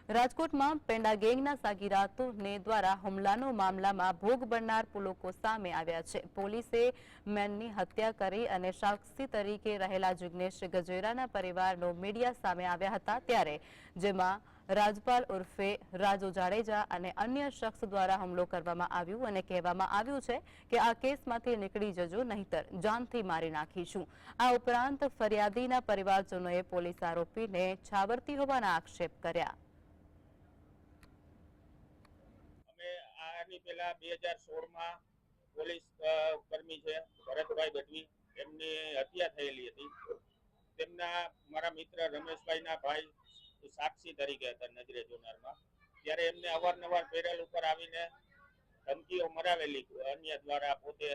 રાજકોટમાં પેંડા ગેંગના સાગીરાતોને દ્વારા હુમલાનો મામલામાં ભોગ બનનાર લોકો સામે આવ્યા છે. પોલીસે મેનની હત્યા કરી અને સાક્ષી તરીકે રહેલા જિગ્નેશ ગજેરાના પરિવારનો મીડિયા સામે આવ્યા હતા, ત્યારે જેમાં રાજપાલ ઉર્ફે રાજુ જાડેજા અને અન્ય શખ્સ દ્વારા હુમલો કરવામાં આવ્યો અને કહેવામાં આવ્યું છે કે આ કેસમાંથી નીકળી જજો, નહીતર જાનથી મારી નાખીશું. આ ઉપરાંત ફરિયાદીના પરિવારજનોએ પોલીસ આરોપીને છાવરતી હોવાના આક્ષેપ કર્યા. આની પહેલા 2016માં પોલીસ કર્મી છે ભરતભાઈ ગઢવી, એમની હત્યા થયેલી હતી. તેમના મારા મિત્ર રમેશભાઈના ભાઈ સાક્ષી તરીકે હતા નજરે જોનારમાં. ત્યારે એમને અવારનવાર પેરેલ ઉપર આવીને ધમકીઓ મરાવેલી અન્ય દ્વારા પોતે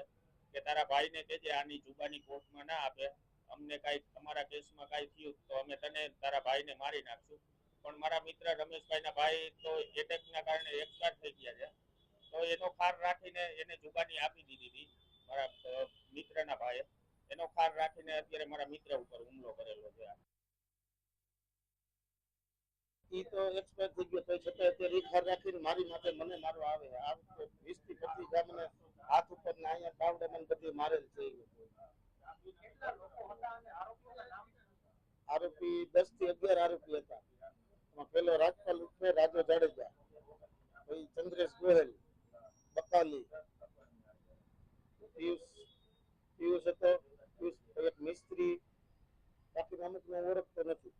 કે તારા ભાઈને કહેજે આની જુબાની કોર્ટમાં ના આપે, અમને કાંઈ તમારા કેસમાં કાંઈ થયું તો અમે તને તારા ભાઈને મારી નાખશું. પણ મારા મિત્ર રમેશભાઈના ભાઈ તો એટેકના કારણે એક્સપાયર થઈ ગયા છે, તો એનો ખાર રાખીને એને જુબાની આપી દીધી હતી મારા મિત્રના ભાઈએ. એનો ખાર રાખીને અત્યારે મારા મિત્ર ઉપર હુમલો કરેલો છે. ઈ તો એક્સપાયર થઈ ગયો તો છતાં અત્યારે ઈ ખાર રાખીને મારી માટે મને મારવા આવે. આ 20 થી 25 જા મને હાથ ઉપર ને અહીંયા બાવડે મને બધી મારેલ છે. આરોપી 10 થી 11 આરોપી હતા. પેલો રાજપાલ ઉર્ફે રાજુ જાડેજા, પછી ચંદ્રેશ ગોહેલ, બકાલી, પિયુષ હતો, એક મિસ્ત્રી, બાકી અમુક ને ઓળખતો નથી.